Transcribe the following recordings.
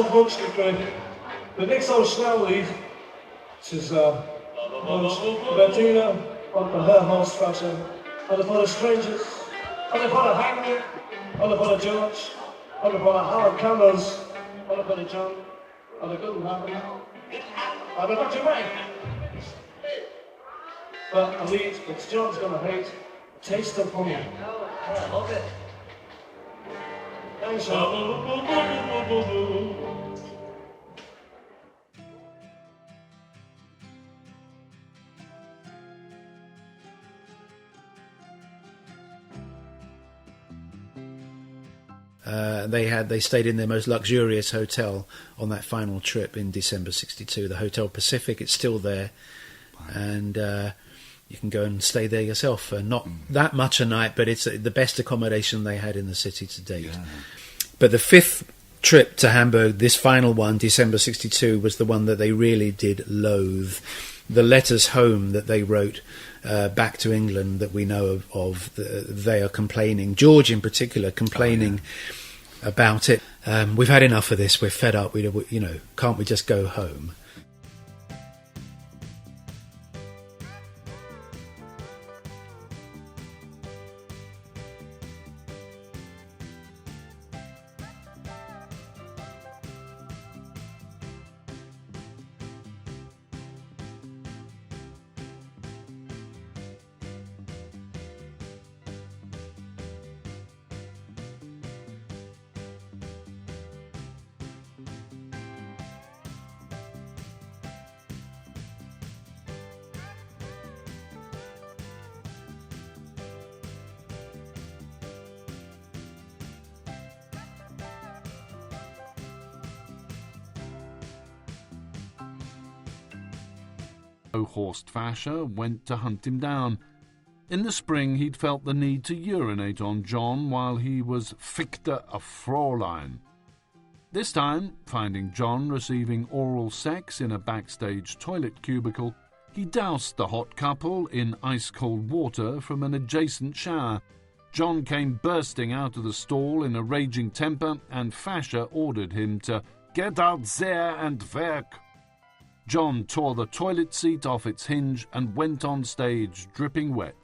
zum Wunsch gekriegt. Der nächste so Schnelllied, das ist Bettina und der Herr Hausfasser, und for the Strangers, and for the Hangman, and for the George, and for the Howard Cameras, and for the John, and the Good Happen, and the Jermaine. But a lead that John's gonna hate, Taste of Home. I love it. Thanks, They stayed in their most luxurious hotel on that final trip in December '62, the Hotel Pacific. It's still there, and you can go and stay there yourself for not that much a night, but it's the best accommodation they had in the city to date. Yeah. But the fifth trip to Hamburg, this final one, December '62, was the one that they really did loathe. The letters home that they wrote back to England that we know of, they are complaining. George in particular complaining about it. We've had enough of this. We're fed up. Can't we just go home? Horst Fascher went to hunt him down. In the spring, he'd felt the need to urinate on John while he was fickte a Fräulein. This time, finding John receiving oral sex in a backstage toilet cubicle, he doused the hot couple in ice-cold water from an adjacent shower. John came bursting out of the stall in a raging temper, and Fascher ordered him to get out there and work. John tore the toilet seat off its hinge and went on stage dripping wet,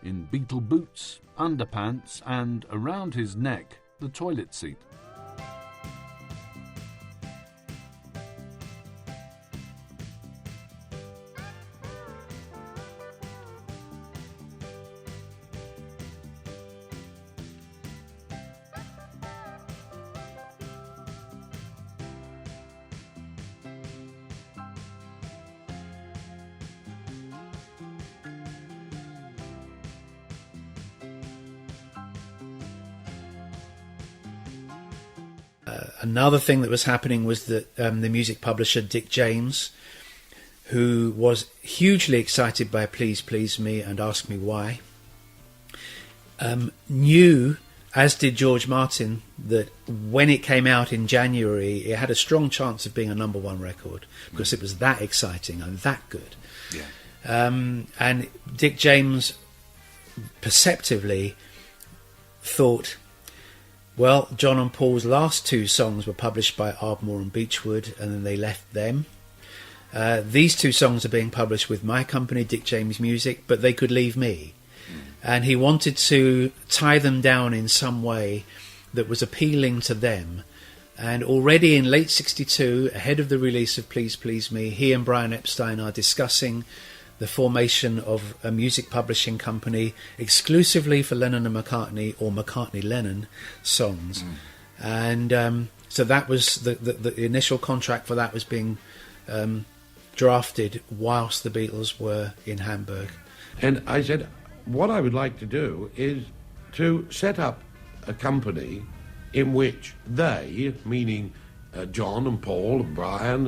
in Beatle boots, underpants, and around his neck, the toilet seat. Another thing that was happening was that the music publisher Dick James, who was hugely excited by Please Please Me and Ask Me Why, knew, as did George Martin, that when it came out in January, it had a strong chance of being a number one record because it was that exciting and that good. Yeah. And Dick James perceptively thought, well, John and Paul's last two songs were published by Ardmore and Beechwood, and then they left them. These two songs are being published with my company, Dick James Music, but they could leave me. And he wanted to tie them down in some way that was appealing to them. And already in late '62, ahead of the release of Please Please Me, he and Brian Epstein are discussing the formation of a music publishing company exclusively for Lennon and McCartney, or McCartney-Lennon songs. And so that was the initial contract for that was being drafted whilst the Beatles were in Hamburg. And I said, what I would like to do is to set up a company in which they, meaning John and Paul and Brian,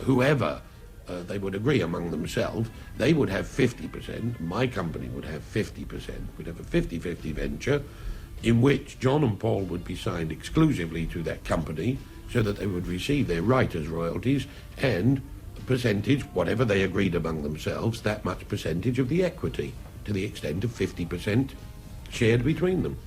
whoever, they would agree among themselves, they would have 50%, my company would have 50%, we'd have a 50-50 venture in which John and Paul would be signed exclusively to that company so that they would receive their writers' royalties and a percentage, whatever they agreed among themselves, that much percentage of the equity, to the extent of 50% shared between them.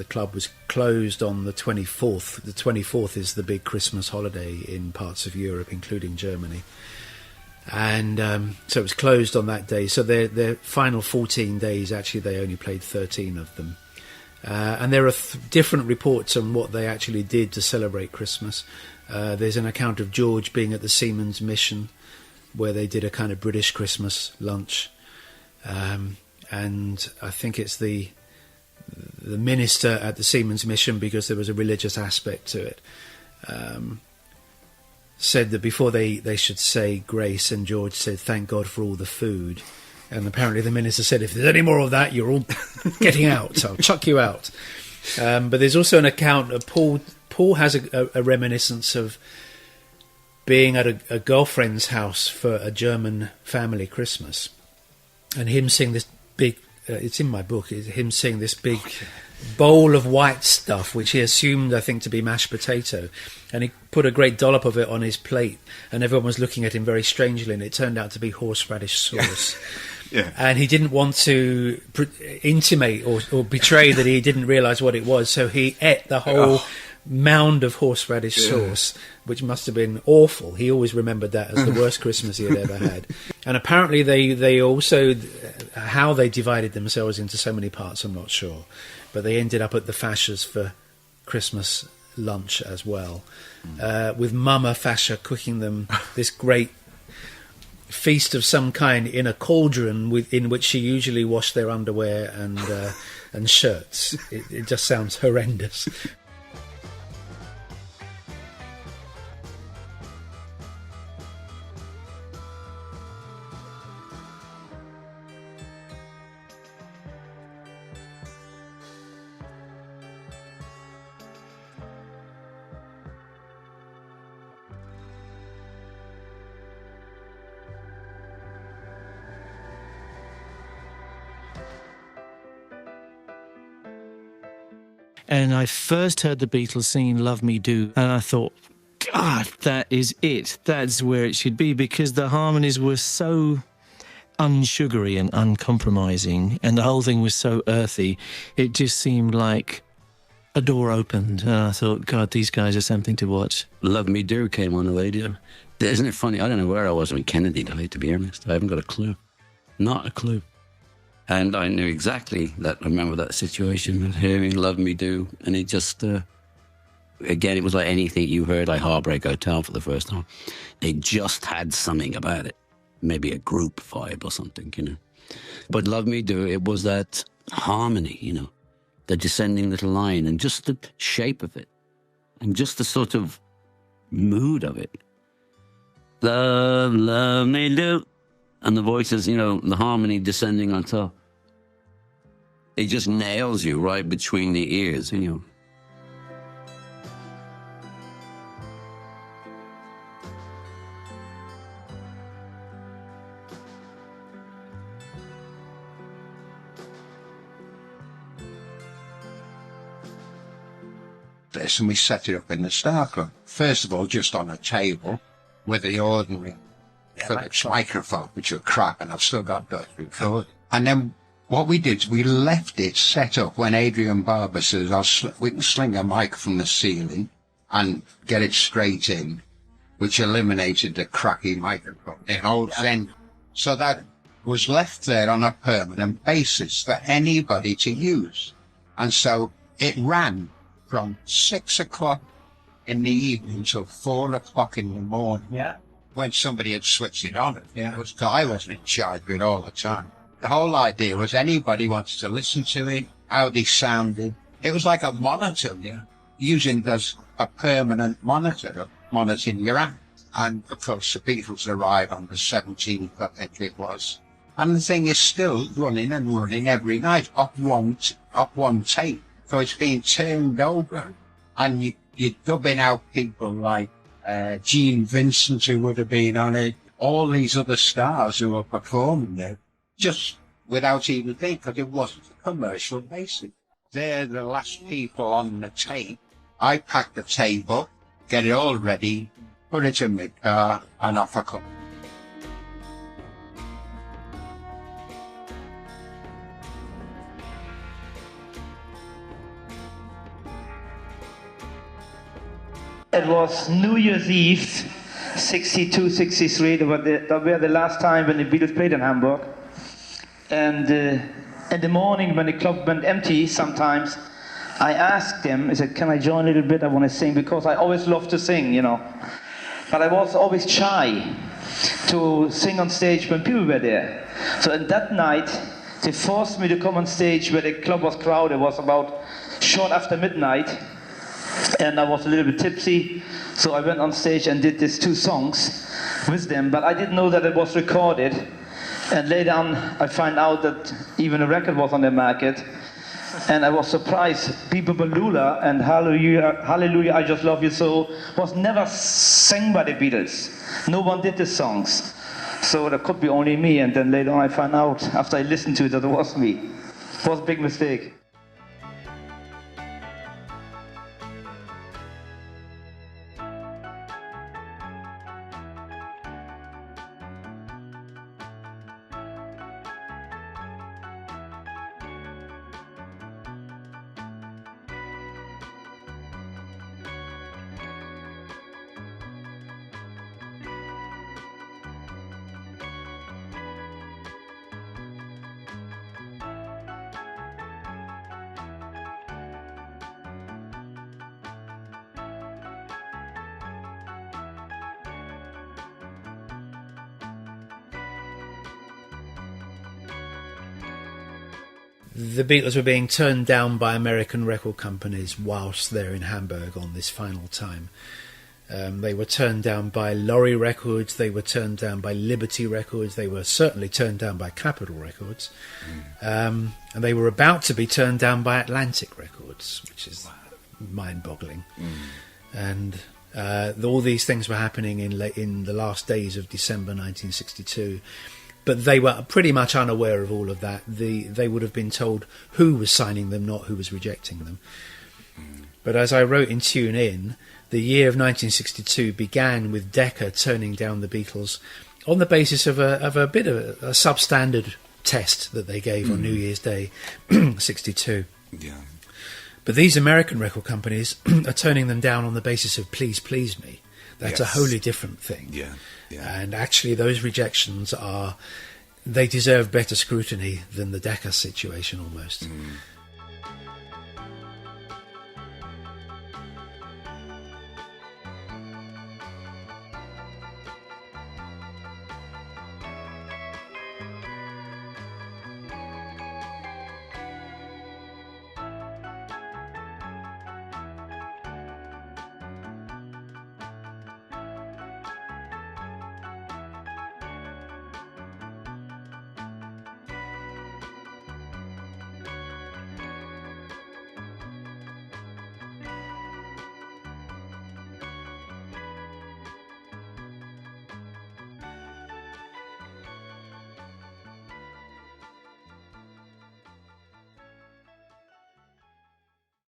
club was closed on the 24th. The 24th is the big Christmas holiday in parts of Europe, including Germany. And so it was closed on that day. So their final 14 days, actually, they only played 13 of them. And there are different reports on what they actually did to celebrate Christmas. There's an account of George being at the Seamen's Mission, where they did a kind of British Christmas lunch. And I think it's the minister at the Seamen's Mission, because there was a religious aspect to it, said that before they should say grace, and George said, "Thank God for all the food." And apparently the minister said, "If there's any more of that, you're all getting out. I'll chuck you out." But there's also an account of Paul has a reminiscence of being at a girlfriend's house for a German family Christmas, and him seeing this big, it's in my book, him seeing this big bowl of white stuff, which he assumed, I think, to be mashed potato, and he put a great dollop of it on his plate, and everyone was looking at him very strangely, and it turned out to be horseradish sauce. Yeah. And he didn't want to intimate or betray that he didn't realise what it was, so he ate the whole mound of horseradish sauce, which must have been awful. He always remembered that as the worst Christmas he had ever had. And apparently they also, how they divided themselves into so many parts, I'm not sure, but they ended up at the Faschers for Christmas lunch as well, with Mama Fascher cooking them this great feast of some kind in a cauldron in which she usually washed their underwear and shirts. It just sounds horrendous. And I first heard the Beatles singing Love Me Do, and I thought, God, that is it. That's where it should be, because the harmonies were so unsugary and uncompromising, and the whole thing was so earthy. It just seemed like a door opened, and I thought, God, these guys are something to watch. Love Me Do came on the radio. Isn't it funny? I don't know where I was when Kennedy died, to be honest. I haven't got a clue. Not a clue. And I knew exactly that. I remember that situation with hearing Love Me Do. And it just, again, it was like anything you heard, like Heartbreak Hotel for the first time. It just had something about it. Maybe a group vibe or something, you know. But Love Me Do, it was that harmony, you know, the descending little line, and just the shape of it, and just the sort of mood of it. Love, love me do. And the voices, you know, the harmony descending on top. It just nails you right between the ears, you know. This, and we set it up in the Star Club. First of all, just on a table with the ordinary Philips microphone, which were crap, and I've still got those recorded. And then what we did is we left it set up when Adrian Barber says, we can sling a mic from the ceiling and get it straight in, which eliminated the cracky microphone. So that was left there on a permanent basis for anybody to use. And so it ran from 6 o'clock in the evening till 4 o'clock in the morning. Yeah. When somebody had switched it on. Yeah. I wasn't in charge of it all the time. The whole idea was anybody wanted to listen to it, how they sounded. It was like a monitor, using as a permanent monitor, monitoring your act. And of course the Beatles arrived on the 17th, I think it was. And the thing is still running and running every night off one tape. So it's being turned over. And you're dubbing out people like Gene Vincent, who would have been on it, all these other stars who were performing there, just without even thinking, because it wasn't a commercial basis. They're the last people on the tape. I pack the tape up, get it all ready, put it in my car, and off I come. It was New Year's Eve, 62, 63. That were the last time when the Beatles played in Hamburg. And in the morning when the club went empty sometimes, I asked them, I said, can I join a little bit? I want to sing, because I always love to sing, you know. But I was always shy to sing on stage when people were there. So in that night, they forced me to come on stage where the club was crowded. It was about short after midnight, and I was a little bit tipsy. So I went on stage and did these 2 songs with them, but I didn't know that it was recorded. And later on, I found out that even a record was on the market. And I was surprised. Biba Balula and Hallelujah, Hallelujah, I Just Love You So was never sang by the Beatles. No one did the songs. So that could be only me. And then later on I found out, after I listened to it, that it was me. It was a big mistake. The Beatles were being turned down by American record companies whilst they're in Hamburg on this final time. They were turned down by Lorry Records, they were turned down by Liberty Records, they were certainly turned down by Capitol Records, and they were about to be turned down by Atlantic Records, which is mind-boggling. And all these things were happening in the last days of December 1962. But they were pretty much unaware of all of that. They would have been told who was signing them, not who was rejecting them. But as I wrote in Tune In, the year of 1962 began with Decca turning down the Beatles on the basis of a bit of a substandard test that they gave on New Year's Day, 62. Yeah. But these American record companies are turning them down on the basis of Please Please Me. That's a wholly different thing. Yeah. And actually those rejections they deserve better scrutiny than the Decca situation almost.